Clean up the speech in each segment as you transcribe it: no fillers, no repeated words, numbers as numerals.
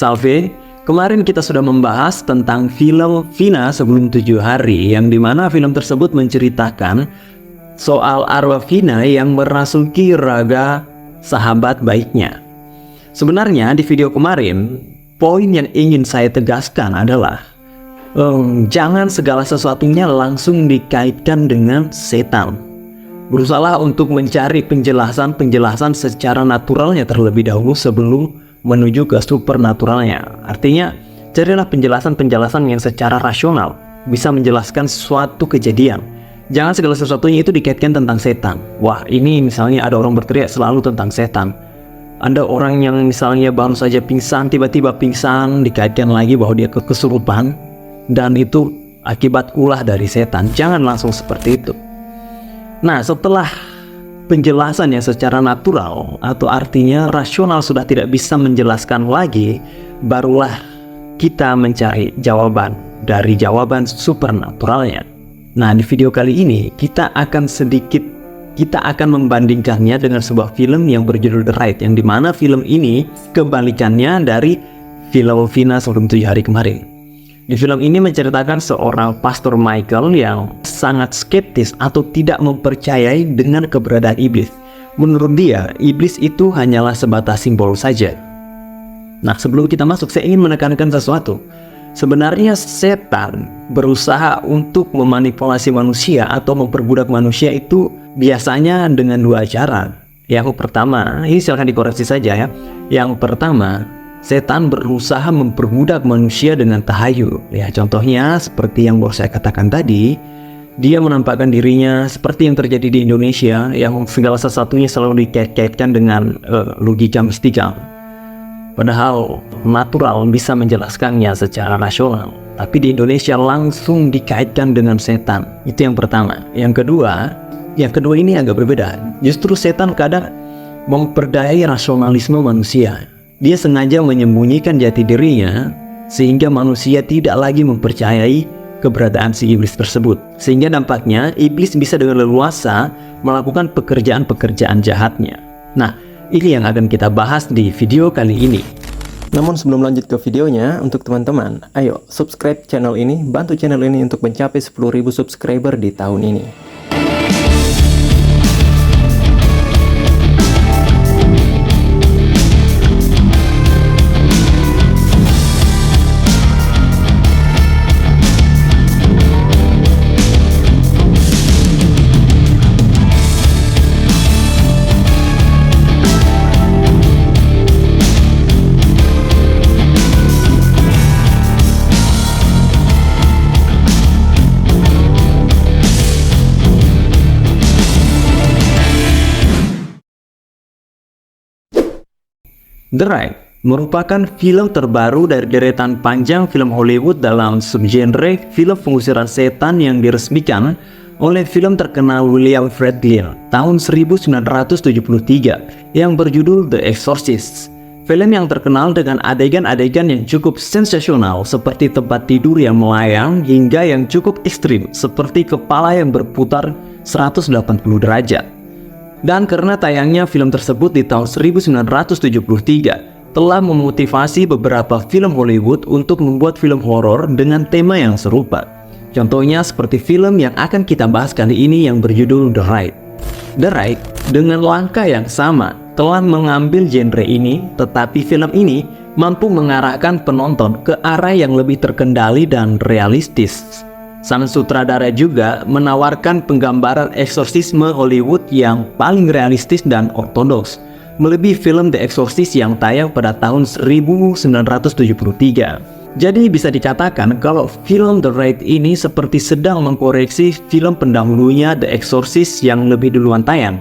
Salve, kemarin kita sudah membahas tentang film Vina Sebelum 7 Hari, yang dimana film tersebut menceritakan soal arwah Vina yang merasuki raga sahabat baiknya. Sebenarnya di video kemarin, poin yang ingin saya tegaskan adalah jangan segala sesuatunya langsung dikaitkan dengan setan. Berusahalah untuk mencari penjelasan secara naturalnya terlebih dahulu sebelum menuju ke supernaturalnya. Artinya, carilah penjelasan-penjelasan yang secara rasional bisa menjelaskan suatu kejadian. Jangan segala sesuatunya itu dikaitkan tentang setan. Wah, ini misalnya ada orang berteriak selalu tentang setan. Ada orang yang misalnya baru saja pingsan, tiba-tiba pingsan, dikaitkan lagi bahwa dia kesurupan, dan itu akibat ulah dari setan. Jangan langsung seperti itu. Nah, setelah penjelasan yang secara natural atau artinya rasional sudah tidak bisa menjelaskan lagi, barulah kita mencari jawaban dari jawaban supernaturalnya. Nah, di video kali ini kita akan membandingkannya dengan sebuah film yang berjudul The Ride, yang dimana film ini kebalikannya dari film Vina Sebelum 7 Hari kemarin. Di film ini menceritakan seorang pastor Michael yang sangat skeptis atau tidak mempercayai dengan keberadaan iblis. Menurut dia, iblis itu hanyalah sebatas simbol saja. Nah, sebelum kita masuk, saya ingin menekankan sesuatu. Sebenarnya setan berusaha untuk memanipulasi manusia atau memperbudak manusia itu biasanya dengan dua cara. Yang pertama, ini silahkan dikoreksi saja ya. Yang pertama, setan berusaha memperbudak manusia dengan tahayul. Ya, contohnya seperti yang baru saya katakan tadi, dia menampakkan dirinya seperti yang terjadi di Indonesia, yang segala sesuatunya selalu dikait-kaitkan dengan logika mistika. Padahal natural bisa menjelaskannya secara rasional, tapi di Indonesia langsung dikaitkan dengan setan. Itu yang pertama. Yang kedua ini agak berbeda. Justru setan kadang memperdayai rasionalisme manusia. Dia sengaja menyembunyikan jati dirinya sehingga manusia tidak lagi mempercayai keberadaan si iblis tersebut. Sehingga dampaknya iblis bisa dengan leluasa melakukan pekerjaan-pekerjaan jahatnya. Nah, ini yang akan kita bahas di video kali ini. Namun sebelum lanjut ke videonya, untuk teman-teman, ayo subscribe channel ini, bantu channel ini untuk mencapai 10.000 subscriber di tahun ini. The Ride merupakan film terbaru dari deretan panjang film Hollywood dalam subgenre film pengusiran setan yang diresmikan oleh film terkenal William Friedkin tahun 1973 yang berjudul The Exorcist. Film yang terkenal dengan adegan-adegan yang cukup sensasional seperti tempat tidur yang melayang hingga yang cukup ekstrim seperti kepala yang berputar 180 derajat. Dan karena tayangnya film tersebut di tahun 1973 telah memotivasi beberapa film Hollywood untuk membuat film horor dengan tema yang serupa. Contohnya seperti film yang akan kita bahas kali ini yang berjudul The Ride. The Ride dengan langkah yang sama telah mengambil genre ini, tetapi film ini mampu mengarahkan penonton ke arah yang lebih terkendali dan realistis. Sang sutradara juga menawarkan penggambaran eksorsisme Hollywood yang paling realistis dan ortodoks, melebihi film The Exorcist yang tayang pada tahun 1973. Jadi bisa dikatakan kalau film The Ride ini seperti sedang mengkoreksi film pendahulunya The Exorcist yang lebih duluan tayang.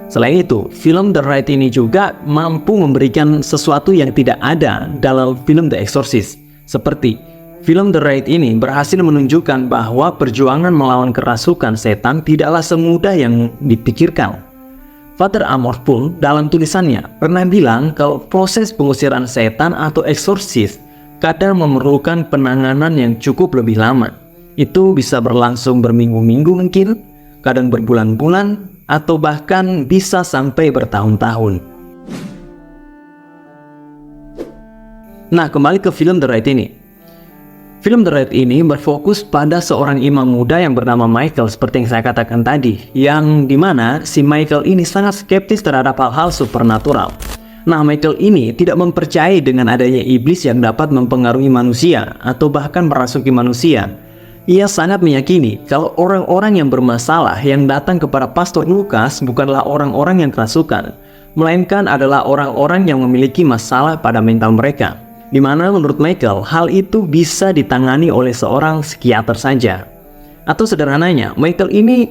Selain itu, film The Ride ini juga mampu memberikan sesuatu yang tidak ada dalam film The Exorcist, seperti film The Ride ini berhasil menunjukkan bahwa perjuangan melawan kerasukan setan tidaklah semudah yang dipikirkan. Father Amorth pun dalam tulisannya pernah bilang kalau proses pengusiran setan atau eksorsis kadang memerlukan penanganan yang cukup lebih lama. Itu bisa berlangsung berminggu-minggu mungkin, kadang berbulan-bulan, atau bahkan bisa sampai bertahun-tahun. Nah, kembali ke film The Raid ini. Film The Raid ini berfokus pada seorang imam muda yang bernama Michael, seperti yang saya katakan tadi, yang dimana si Michael ini sangat skeptis terhadap hal-hal supernatural. Nah, Michael ini tidak mempercayai dengan adanya iblis yang dapat mempengaruhi manusia atau bahkan merasuki manusia. Ia sangat meyakini kalau orang-orang yang bermasalah yang datang kepada Pastor Lukas bukanlah orang-orang yang kerasukan, melainkan adalah orang-orang yang memiliki masalah pada mental mereka. Di mana menurut Michael, hal itu bisa ditangani oleh seorang psikiater saja. Atau sederhananya, Michael ini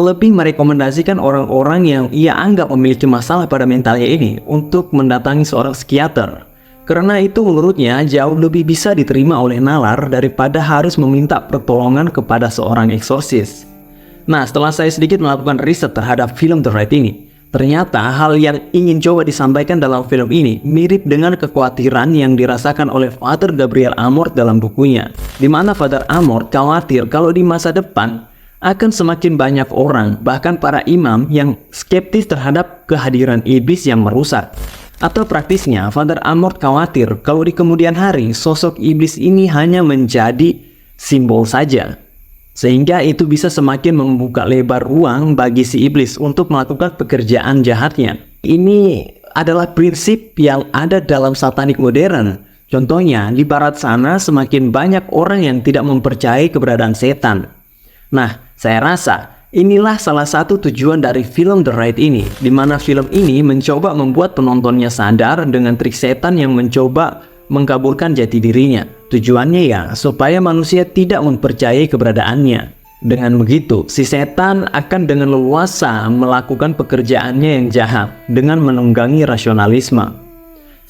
lebih merekomendasikan orang-orang yang ia anggap memiliki masalah pada mentalnya ini untuk mendatangi seorang psikiater. Karena itu menurutnya jauh lebih bisa diterima oleh nalar daripada harus meminta pertolongan kepada seorang eksorsis. Nah, setelah saya sedikit melakukan riset terhadap film The Raid ini, ternyata hal yang ingin coba disampaikan dalam film ini mirip dengan kekhawatiran yang dirasakan oleh Father Gabriel Amorth dalam bukunya, di mana Father Amorth khawatir kalau di masa depan akan semakin banyak orang, bahkan para imam, yang skeptis terhadap kehadiran iblis yang merusak. Atau praktisnya, Father Amorth khawatir kalau di kemudian hari sosok iblis ini hanya menjadi simbol saja, sehingga itu bisa semakin membuka lebar ruang bagi si iblis untuk melakukan pekerjaan jahatnya. Ini adalah prinsip yang ada dalam satanik modern. Contohnya, di barat sana semakin banyak orang yang tidak mempercayai keberadaan setan. Nah, saya rasa inilah salah satu tujuan dari film The Raid ini, di mana film ini mencoba membuat penontonnya sadar dengan trik setan yang mencoba mengkaburkan jati dirinya. Tujuannya ya supaya manusia tidak mempercayai keberadaannya. Dengan begitu, si setan akan dengan leluasa melakukan pekerjaannya yang jahat dengan menunggangi rasionalisme.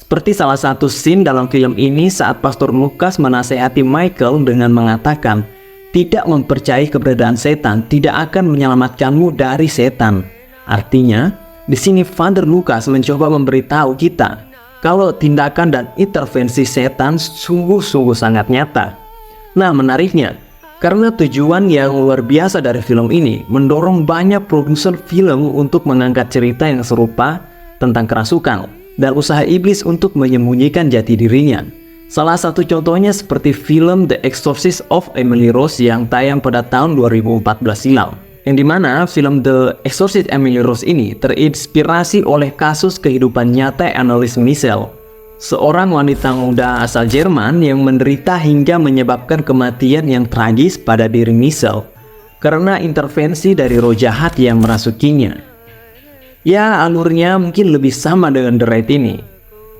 Seperti salah satu scene dalam film ini saat Pastor Lukas menasehati Michael dengan mengatakan, tidak mempercayai keberadaan setan tidak akan menyelamatkanmu dari setan. Artinya, di sini Father Lukas mencoba memberitahu kita kalau tindakan dan intervensi setan sungguh-sungguh sangat nyata. Nah, menariknya, karena tujuan yang luar biasa dari film ini mendorong banyak produser film untuk mengangkat cerita yang serupa tentang kerasukan dan usaha iblis untuk menyembunyikan jati dirinya. Salah satu contohnya seperti film The Exorcist of Emily Rose yang tayang pada tahun 2014 silam, yang dimana film The Exorcist Emily Rose ini terinspirasi oleh kasus kehidupan nyata Anneliese Michel, seorang wanita muda asal Jerman yang menderita hingga menyebabkan kematian yang tragis pada diri Michel karena intervensi dari roh jahat yang merasukinya. Ya, alurnya mungkin lebih sama dengan The Raid ini.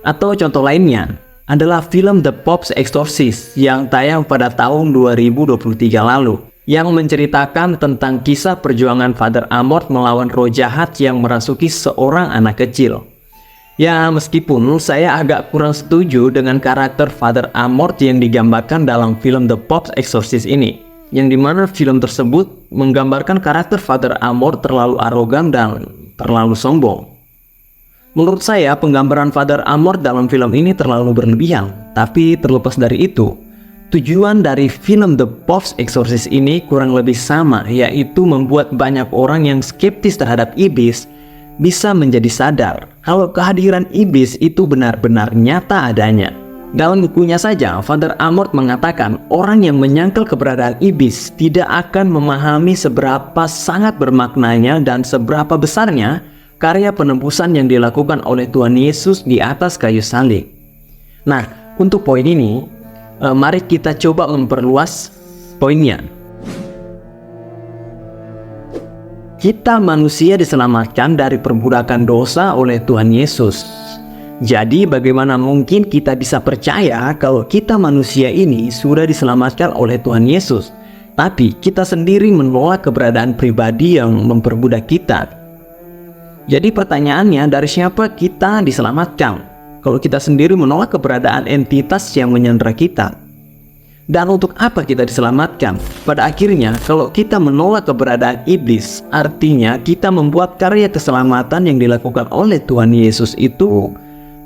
Atau contoh lainnya adalah film The Pope's Exorcist yang tayang pada tahun 2023 lalu, yang menceritakan tentang kisah perjuangan Father Amorth melawan roh jahat yang merasuki seorang anak kecil. Ya, meskipun saya agak kurang setuju dengan karakter Father Amorth yang digambarkan dalam film The Pope's Exorcist ini, yang dimana film tersebut menggambarkan karakter Father Amorth terlalu arogan dan terlalu sombong. Menurut saya, penggambaran Father Amorth dalam film ini terlalu berlebihan. Tapi terlepas dari itu, tujuan dari film The Pope's Exorcist ini kurang lebih sama, yaitu membuat banyak orang yang skeptis terhadap iblis bisa menjadi sadar kalau kehadiran iblis itu benar-benar nyata adanya. Dalam bukunya saja, Father Amorth mengatakan orang yang menyangkal keberadaan iblis tidak akan memahami seberapa sangat bermaknanya dan seberapa besarnya karya penebusan yang dilakukan oleh Tuhan Yesus di atas kayu salib. Nah, untuk poin ini, mari kita coba memperluas poinnya. Kita manusia diselamatkan dari perbudakan dosa oleh Tuhan Yesus. Jadi bagaimana mungkin kita bisa percaya kalau kita manusia ini sudah diselamatkan oleh Tuhan Yesus, tapi kita sendiri menolak keberadaan pribadi yang memperbudak kita? Jadi pertanyaannya, dari siapa kita diselamatkan kalau kita sendiri menolak keberadaan entitas yang menyandera kita? Dan untuk apa kita diselamatkan? Pada akhirnya, kalau kita menolak keberadaan iblis, artinya kita membuat karya keselamatan yang dilakukan oleh Tuhan Yesus itu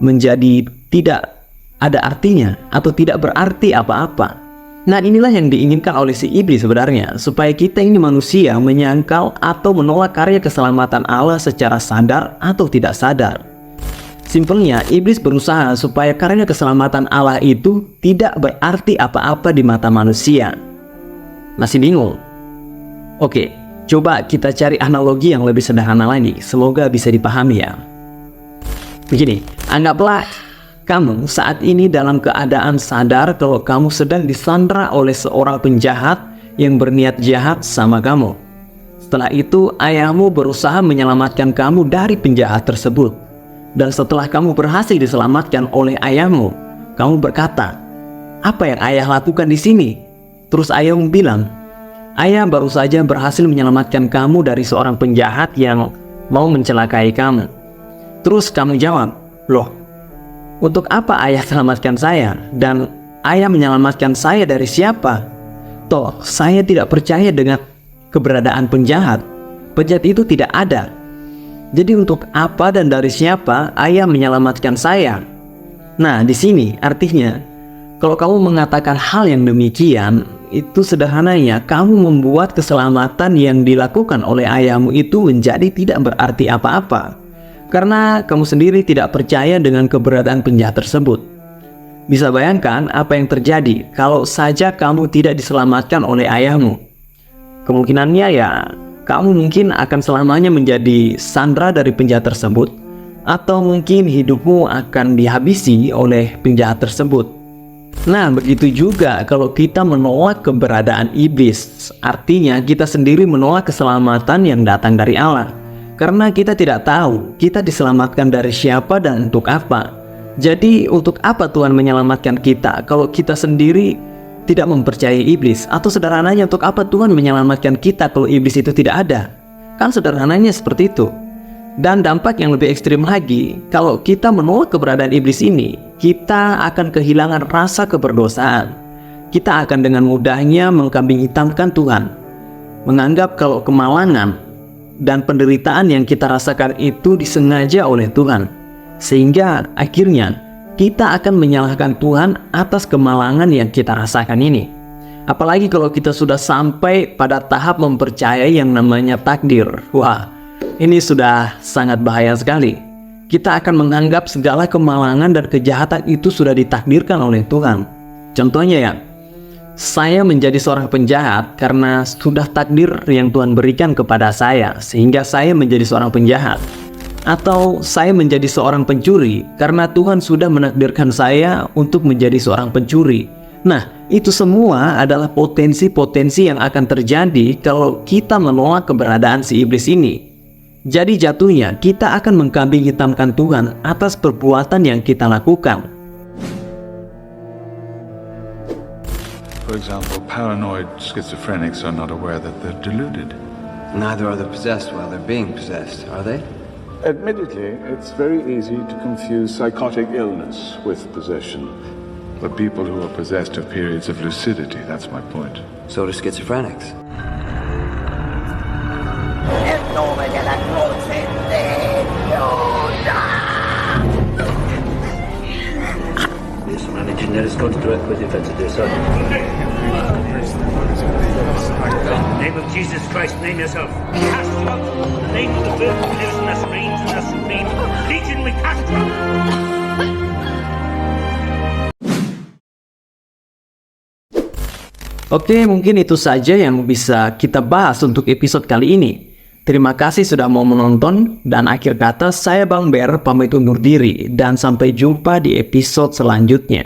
menjadi tidak ada artinya atau tidak berarti apa-apa. Nah, inilah yang diinginkan oleh si iblis sebenarnya, supaya kita ini manusia menyangkal atau menolak karya keselamatan Allah secara sadar atau tidak sadar. Simpelnya, iblis berusaha supaya karena keselamatan Allah itu tidak berarti apa-apa di mata manusia. Masih bingung? Oke, coba kita cari analogi yang lebih sederhana lagi. Semoga bisa dipahami ya. Begini, anggaplah kamu saat ini dalam keadaan sadar kalau kamu sedang disandra oleh seorang penjahat yang berniat jahat sama kamu. Setelah itu, ayahmu berusaha menyelamatkan kamu dari penjahat tersebut. Dan setelah kamu berhasil diselamatkan oleh ayahmu, kamu berkata, "Apa yang ayah lakukan di sini?" Terus ayahmu bilang, "Ayah baru saja berhasil menyelamatkan kamu dari seorang penjahat yang mau mencelakai kamu." Terus kamu jawab, "Loh, untuk apa ayah selamatkan saya? Dan ayah menyelamatkan saya dari siapa? Toh, saya tidak percaya dengan keberadaan penjahat. Penjahat itu tidak ada. Jadi untuk apa dan dari siapa ayah menyelamatkan saya?" Nah, di sini artinya, kalau kamu mengatakan hal yang demikian, itu sederhananya kamu membuat keselamatan yang dilakukan oleh ayahmu itu menjadi tidak berarti apa-apa. Karena kamu sendiri tidak percaya dengan keberadaan penjahat tersebut. Bisa bayangkan apa yang terjadi kalau saja kamu tidak diselamatkan oleh ayahmu. Kemungkinannya ya, kamu mungkin akan selamanya menjadi sandera dari penjahat tersebut, atau mungkin hidupmu akan dihabisi oleh penjahat tersebut. Nah, begitu juga kalau kita menolak keberadaan iblis, artinya kita sendiri menolak keselamatan yang datang dari Allah. Karena kita tidak tahu kita diselamatkan dari siapa dan untuk apa. Jadi untuk apa Tuhan menyelamatkan kita kalau kita sendiri tidak mempercayai iblis? Atau sederhananya, untuk apa Tuhan menyelamatkan kita kalau iblis itu tidak ada? Kan sederhananya seperti itu. Dan dampak yang lebih ekstrim lagi, kalau kita menolak keberadaan iblis ini, kita akan kehilangan rasa keberdosaan. Kita akan dengan mudahnya mengkambing hitamkan Tuhan, menganggap kalau kemalangan dan penderitaan yang kita rasakan itu disengaja oleh Tuhan, sehingga akhirnya kita akan menyalahkan Tuhan atas kemalangan yang kita rasakan ini. Apalagi kalau kita sudah sampai pada tahap mempercayai yang namanya takdir. Wah, ini sudah sangat bahaya sekali. Kita akan menganggap segala kemalangan dan kejahatan itu sudah ditakdirkan oleh Tuhan. Contohnya ya, saya menjadi seorang penjahat karena sudah takdir yang Tuhan berikan kepada saya, sehingga saya menjadi seorang penjahat. Atau saya menjadi seorang pencuri karena Tuhan sudah menakdirkan saya untuk menjadi seorang pencuri. Nah, itu semua adalah potensi-potensi yang akan terjadi kalau kita menolak keberadaan si iblis ini. Jadi jatuhnya kita akan mengkambing hitamkan Tuhan atas perbuatan yang kita lakukan. For example, paranoid schizophrenics are not aware that they're deluded. Neither are the possessed while they're being possessed, are they? Admittedly, it's very easy to confuse psychotic illness with possession. But people who are possessed have periods of lucidity, that's my point. So do schizophrenics. This managing, let us go to direct with you, if that's to do so. Name of Jesus Christ, name yourself. Cast you out. The name of the Virgin who lives in us, reigns in us, supreme. Legion, we cast you out. Oke, mungkin itu saja yang bisa kita bahas untuk episode kali ini. Terima kasih sudah mau menonton, dan akhir kata saya Bang Ber pamit undur diri, dan sampai jumpa di episode selanjutnya.